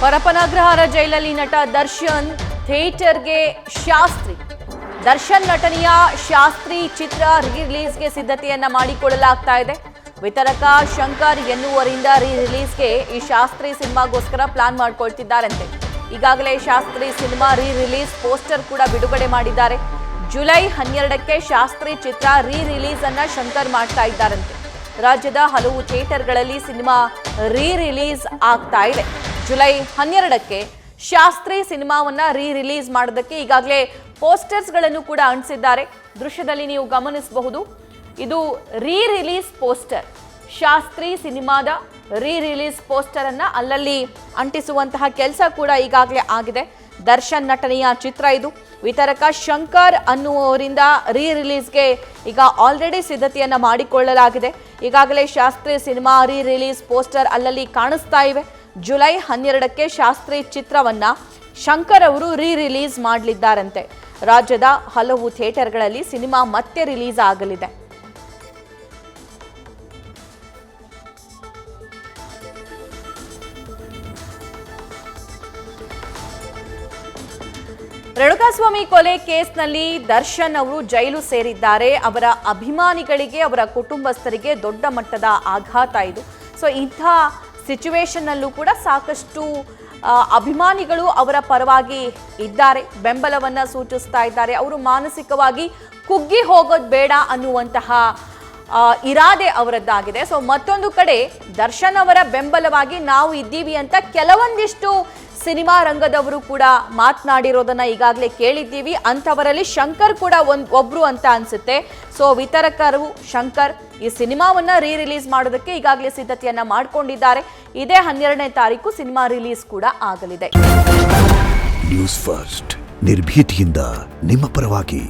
ಪರಪನಗ್ರಹಾರ ಜೈಲಲ್ಲಿ ನಟ ದರ್ಶನ್ ಥಿಯೇಟರ್ಗೆ ಶಾಸ್ತ್ರಿ. ದರ್ಶನ್ ನಟನೆಯ ಶಾಸ್ತ್ರಿ ಚಿತ್ರ ರಿಲೀಸ್ಗೆ ಸಿದ್ಧತೆಯನ್ನ ಮಾಡಿಕೊಳ್ಳಲಾಗ್ತಾ ಇದೆ. ವಿತರಕ ಶಂಕರ್ ಎನ್ನುವರಿಂದ ರಿಲೀಸ್ಗೆ ಈ ಶಾಸ್ತ್ರಿ ಸಿನಿಮಾಗೋಸ್ಕರ ಪ್ಲಾನ್ ಮಾಡ್ಕೊಳ್ತಿದ್ದಾರಂತೆ. ಈಗಾಗಲೇ ಶಾಸ್ತ್ರಿ ಸಿನಿಮಾ ರಿಲೀಸ್ ಪೋಸ್ಟರ್ ಕೂಡ ಬಿಡುಗಡೆ ಮಾಡಿದ್ದಾರೆ. ಜುಲೈ 12ಕ್ಕೆ ಶಾಸ್ತ್ರಿ ಚಿತ್ರ ರಿಲೀಸ್ ಅನ್ನ ಶಂಕರ್ ಮಾಡ್ತಾ ಇದ್ದಾರಂತೆ. ರಾಜ್ಯದ ಹಲವು ಥಿಯೇಟರ್ಗಳಲ್ಲಿ ಸಿನಿಮಾ ರಿಲೀಸ್ ಆಗ್ತಾ ಇದೆ. ಜುಲೈ 12ಕ್ಕೆ ಶಾಸ್ತ್ರಿ ಸಿನಿಮಾವನ್ನ ರಿಲೀಸ್ ಮಾಡೋದಕ್ಕೆ ಈಗಾಗಲೇ ಪೋಸ್ಟರ್ಸ್ಗಳನ್ನು ಕೂಡ ಅಂಟಿಸಿದ್ದಾರೆ. ದೃಶ್ಯದಲ್ಲಿ ನೀವು ಗಮನಿಸಬಹುದು, ಇದು ರಿಲೀಸ್ ಪೋಸ್ಟರ್. ಶಾಸ್ತ್ರಿ ಸಿನಿಮಾದ ರಿಲೀಸ್ ಪೋಸ್ಟರ್ ಅನ್ನ ಅಲ್ಲಲ್ಲಿ ಅಂಟಿಸುವಂತಹ ಕೆಲಸ ಕೂಡ ಈಗಾಗಲೇ ಆಗಿದೆ. ದರ್ಶನ್ ನಟನೆಯ ಚಿತ್ರ ಇದು. ವಿತರಕ ಶಂಕರ್ ಅನ್ನುವರಿಂದ ರಿಲೀಸ್ಗೆ ಈಗ ಆಲ್ರೆಡಿ ಸಿದ್ಧತೆಯನ್ನ ಮಾಡಿಕೊಳ್ಳಲಾಗಿದೆ. ಈಗಾಗಲೇ ಶಾಸ್ತ್ರಿ ಸಿನಿಮಾ ರಿಲೀಸ್ ಪೋಸ್ಟರ್ ಅಲ್ಲಲ್ಲಿ ಕಾಣಿಸ್ತಾ ಇವೆ. ಜುಲೈ 12ಕ್ಕೆ ಶಾಸ್ತ್ರಿ ಚಿತ್ರವನ್ನ ಶಂಕರ್ ಅವರು ರಿಲೀಸ್ ಮಾಡಲಿದ್ದಾರಂತೆ. ರಾಜ್ಯದ ಹಲವು ಥಿಯೇಟರ್ಗಳಲ್ಲಿ ಸಿನಿಮಾ ಮತ್ತೆ ರಿಲೀಸ್ ಆಗಲಿದೆ. ರೇಣುಕಾಸ್ವಾಮಿ ಕೊಲೆ ಕೇಸ್ನಲ್ಲಿ ದರ್ಶನ್ ಅವರು ಜೈಲು ಸೇರಿದ್ದಾರೆ. ಅವರ ಅಭಿಮಾನಿಗಳಿಗೆ, ಅವರ ಕುಟುಂಬಸ್ಥರಿಗೆ ದೊಡ್ಡ ಮಟ್ಟದ ಆಘಾತ ಇದು. ಸೊ ಇಂಥ ಸಿಚುವೇಶನ್ ಅಲ್ಲೂ ಕೂಡ ಸಾಕಷ್ಟು ಅಭಿಮಾನಿಗಳು ಅವರ ಪರವಾಗಿ ಇದ್ದಾರೆ, ಬೆಂಬಲವನ್ನ ಸೂಚಿಸ್ತಾ ಇದ್ದಾರೆ. ಅವರು ಮಾನಸಿಕವಾಗಿ ಕುಗ್ಗಿ ಹೋಗೋದು ಬೇಡ ಅನ್ನುವಂತಹ ಇರಾದೆ ಅವರದ್ದಾಗಿದೆ. ಸೊ ಮತ್ತೊಂದು ಕಡೆ ದರ್ಶನ್ ಅವರ ಬೆಂಬಲವಾಗಿ ನಾವು ಇದ್ದೀವಿ ಅಂತ ಕೆಲವೊಂದಿಷ್ಟು ಸಿನಿಮಾ ರಂಗದವರು ಕೂಡ ಮಾತನಾಡಿರೋದನ್ನ ಈಗಾಗಲೇ ಕೇಳಿದ್ದೀವಿ. ಅಂಥವರಲ್ಲಿ ಶಂಕರ್ ಕೂಡ ಒಬ್ರು ಅಂತ ಅನ್ಸುತ್ತೆ. ಸೊ ವಿತರಕರು ಶಂಕರ್ ಈ ಸಿನಿಮಾವನ್ನ ರಿಲೀಸ್ ಮಾಡೋದಕ್ಕೆ ಈಗಾಗಲೇ ಸಿದ್ಧತೆಯನ್ನ ಮಾಡ್ಕೊಂಡಿದ್ದಾರೆ. ಇದೇ 12ನೇ ತಾರೀಕು ಸಿನಿಮಾ ರಿಲೀಸ್ ಕೂಡ ಆಗಲಿದೆ. ನ್ಯೂಸ್ ಫಸ್ಟ್ ನಿರ್ಭೀತಿಯಿಂದ ನಿಮ್ಮ ಪರವಾಗಿ.